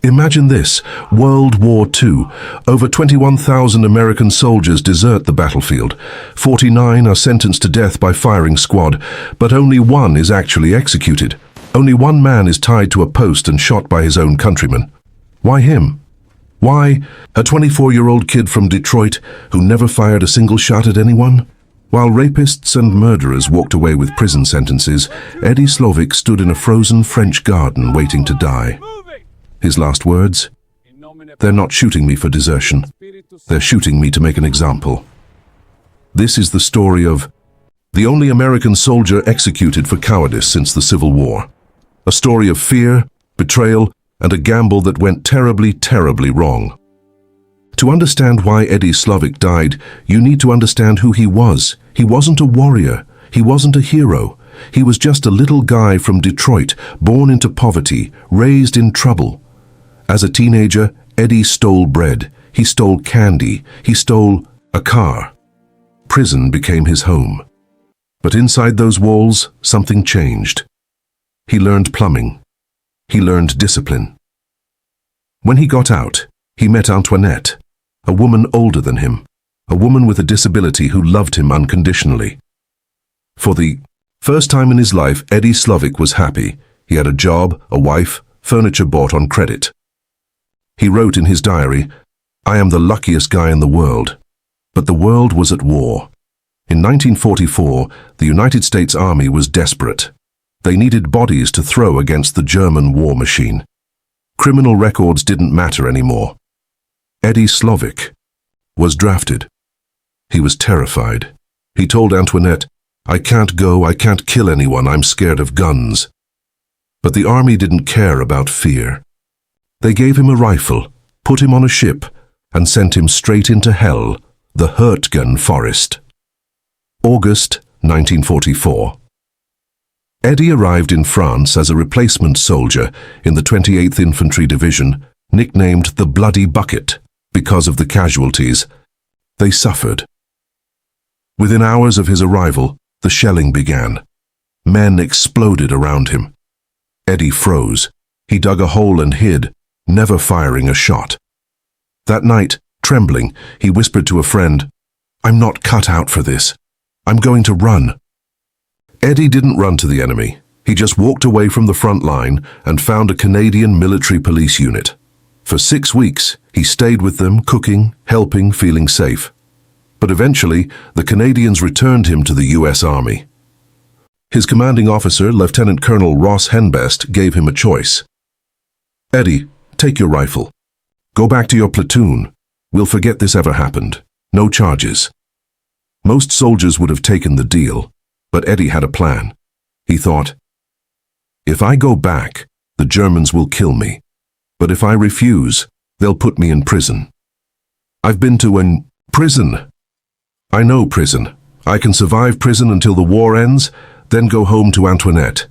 Imagine this, World War II. Over 21,000 American soldiers desert the battlefield. 49 are sentenced to death by firing squad, but only one is actually executed. Only one man is tied to a post and shot by his own countrymen. Why him? Why a 24-year-old kid from Detroit who never fired a single shot at anyone? While rapists and murderers walked away with prison sentences, Eddie Slovik stood in a frozen French garden waiting to die. His last words? They're not shooting me for desertion. They're shooting me to make an example. This is the story of the only American soldier executed for cowardice since the Civil War. A story of fear, betrayal, and a gamble that went terribly, terribly wrong. To understand why Eddie Slovik died, you need to understand who he was. He wasn't a warrior. He wasn't a hero. He was just a little guy from Detroit, born into poverty, raised in trouble. As a teenager, Eddie stole bread. He stole candy. He stole a car. Prison became his home. But inside those walls, something changed. He learned plumbing. He learned discipline. When he got out, he met Antoinette, a woman older than him, a woman with a disability who loved him unconditionally. For the first time in his life, Eddie Slovik was happy. He had a job, a wife, furniture bought on credit. He wrote in his diary, "I am the luckiest guy in the world." But the world was at war. In 1944, the United States Army was desperate. They needed bodies to throw against the German war machine. Criminal records didn't matter anymore. Eddie Slovik was drafted. He was terrified. He told Antoinette, "I can't go, I can't kill anyone, I'm scared of guns." But the army didn't care about fear. They gave him a rifle, put him on a ship, and sent him straight into hell, the Hurtgen forest. August 1944. Eddie arrived in France as a replacement soldier in the 28th Infantry Division, nicknamed the Bloody Bucket because of the casualties. They suffered. Within hours of his arrival, the shelling began. Men exploded around him. Eddie froze. He dug a hole and hid, never firing a shot. That night, trembling, he whispered to a friend, "I'm not cut out for this. I'm going to run." Eddie didn't run to the enemy. He just walked away from the front line and found a Canadian military police unit. For 6 weeks, he stayed with them, cooking, helping, feeling safe. But eventually, the Canadians returned him to the U.S. Army. His commanding officer, Lieutenant Colonel Ross Henbest, gave him a choice. "Eddie, take your rifle. Go back to your platoon. We'll forget this ever happened. No charges." Most soldiers would have taken the deal, but Eddie had a plan. He thought, "If I go back, the Germans will kill me. But if I refuse, they'll put me in prison. I've been to an prison. I know prison. I can survive prison until the war ends, then go home to Antoinette."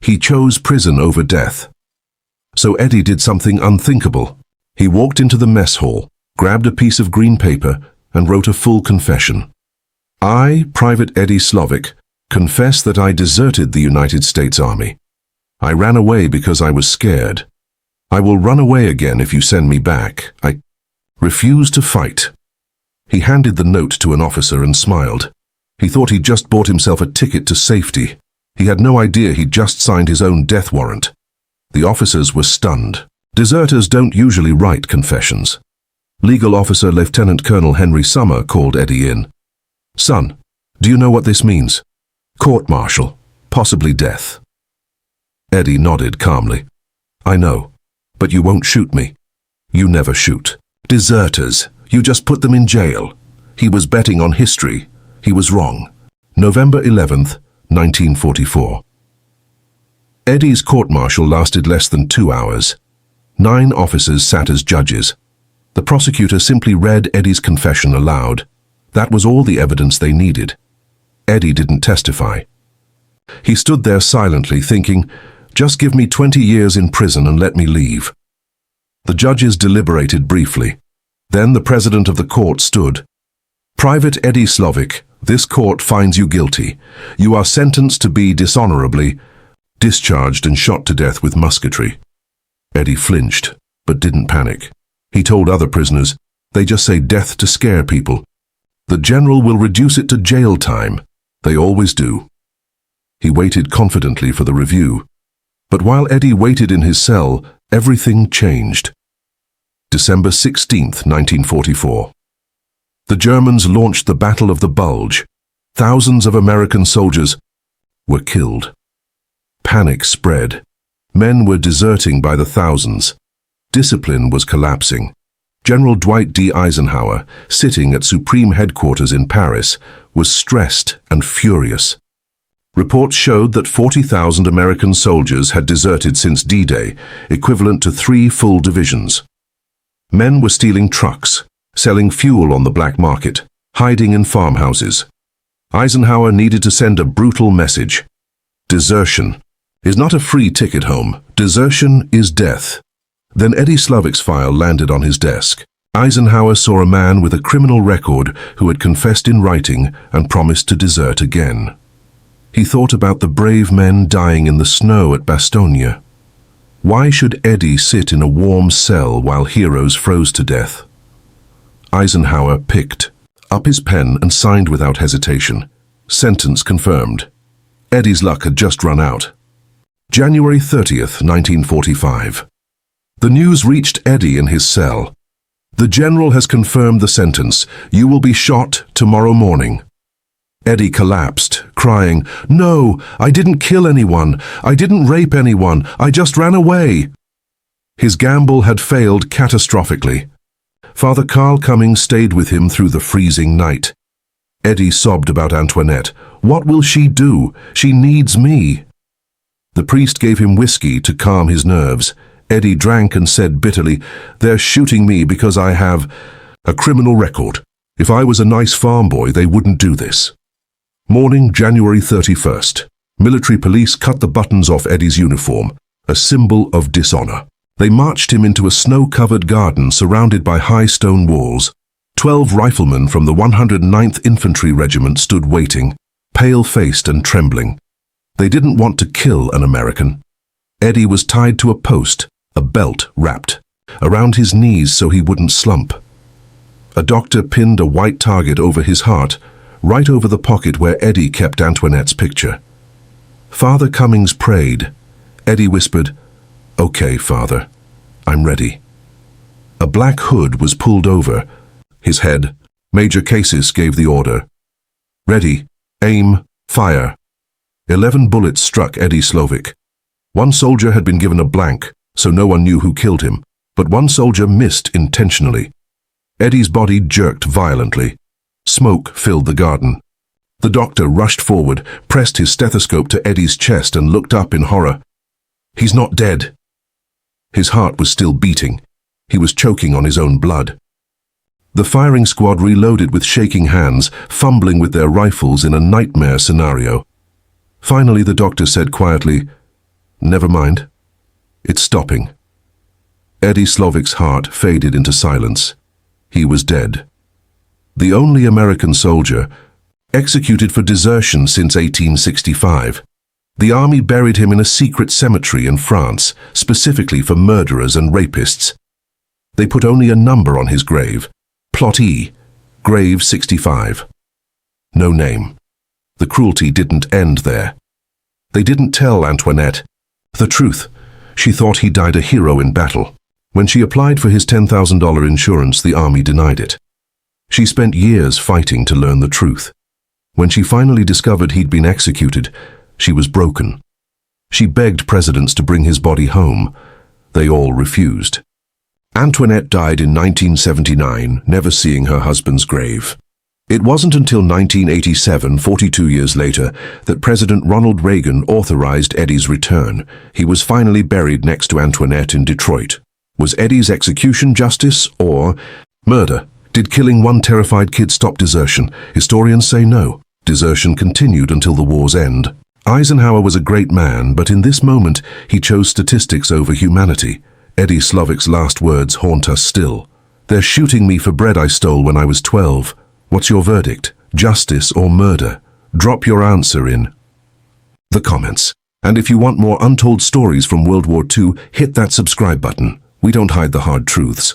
He chose prison over death. So Eddie did something unthinkable. He walked into the mess hall, grabbed a piece of green paper, and wrote a full confession. "I, Private Eddie Slovik, confess that I deserted the United States Army. I ran away because I was scared. I will run away again if you send me back. I refuse to fight." He handed the note to an officer and smiled. He thought he'd just bought himself a ticket to safety. He had no idea he'd just signed his own death warrant. The officers were stunned. Deserters don't usually write confessions. Legal officer Lieutenant Colonel Henry Summer called Eddie in. "Son, do you know what this means? Court-martial, possibly death." Eddie nodded calmly. "I know, but you won't shoot me. You never shoot. Deserters, you just put them in jail." He was betting on history. He was wrong. November 11th, 1944. Eddie's court-martial lasted less than 2 hours. 9 officers sat as judges. The prosecutor simply read Eddie's confession aloud. That was all the evidence they needed. Eddie didn't testify. He stood there silently thinking, "Just give me 20 years in prison and let me leave." The judges deliberated briefly. Then the president of the court stood. "Private Eddie Slovik, this court finds you guilty. You are sentenced to be dishonorably discharged and shot to death with musketry." Eddie flinched. but didn't panic. He told other prisoners, "They just say death to scare people. The general will reduce it to jail time. They always do." He waited confidently for the review. But while Eddie waited in his cell, everything changed. December 16th, 1944. The Germans launched the Battle of the Bulge. Thousands of American soldiers were killed. Panic spread. Men were deserting by the thousands. Discipline was collapsing. General Dwight D. Eisenhower, sitting at Supreme Headquarters in Paris, was stressed and furious. Reports showed that 40,000 American soldiers had deserted since D-Day, equivalent to 3 full divisions. Men were stealing trucks, selling fuel on the black market, hiding in farmhouses. Eisenhower needed to send a brutal message. Desertion is not a free ticket home. Desertion is death. Then Eddie Slovik's file landed on his desk. Eisenhower saw a man with a criminal record who had confessed in writing and promised to desert again. He thought about the brave men dying in the snow at Bastogne. Why should Eddie sit in a warm cell while heroes froze to death? Eisenhower picked up his pen and signed without hesitation. Sentence confirmed. Eddie's luck had just run out. January 30th, 1945. The news reached Eddie in his cell. "The general has confirmed the sentence. You will be shot tomorrow morning." Eddie collapsed, crying, "No, I didn't kill anyone. I didn't rape anyone. I just ran away." His gamble had failed catastrophically. Father Carl Cummings stayed with him through the freezing night. Eddie sobbed about Antoinette. "What will she do? She needs me." The priest gave him whiskey to calm his nerves. Eddie drank and said bitterly, "They're shooting me because I have a criminal record. If I was a nice farm boy, they wouldn't do this." Morning, January 31st. Military police cut the buttons off Eddie's uniform, a symbol of dishonor. They marched him into a snow-covered garden surrounded by high stone walls. 12 riflemen from the 109th Infantry Regiment stood waiting, pale-faced and trembling. They didn't want to kill an American. Eddie was tied to a post, a belt wrapped around his knees so he wouldn't slump. A doctor pinned a white target over his heart, right over the pocket where Eddie kept Antoinette's picture. Father Cummings prayed. Eddie whispered, "Okay, Father, I'm ready." A black hood was pulled over his head. Major Cases gave the order. "Ready, aim, fire." 11 bullets struck Eddie Slovik. One soldier had been given a blank, so no one knew who killed him, but one soldier missed intentionally. Eddie's body jerked violently. Smoke filled the garden. The doctor rushed forward, pressed his stethoscope to Eddie's chest and looked up in horror. "He's not dead." His heart was still beating. He was choking on his own blood. The firing squad reloaded with shaking hands, fumbling with their rifles in a nightmare scenario. Finally, the doctor said quietly, "Never mind. It's stopping." Eddie Slovik's heart faded into silence. He was dead. The only American soldier, executed for desertion since 1865. The army buried him in a secret cemetery in France, specifically for murderers and rapists. They put only a number on his grave, Plot E, Grave 65. No name. The cruelty didn't end there. They didn't tell Antoinette the truth. She thought he died a hero in battle. When she applied for his $10,000 insurance, the army denied it. She spent years fighting to learn the truth. When she finally discovered he'd been executed, she was broken. She begged presidents to bring his body home. They all refused. Antoinette died in 1979, never seeing her husband's grave. It wasn't until 1987, 42 years later, that President Ronald Reagan authorized Eddie's return. He was finally buried next to Antoinette in Detroit. Was Eddie's execution justice or murder? Did killing one terrified kid stop desertion? Historians say no. Desertion continued until the war's end. Eisenhower was a great man, but in this moment he chose statistics over humanity. Eddie Slovik's last words haunt us still. "They're shooting me for bread I stole when I was 12. What's your verdict? Justice or murder?" Drop your answer in the comments. And if you want more untold stories from World War II, hit that subscribe button. We don't hide the hard truths.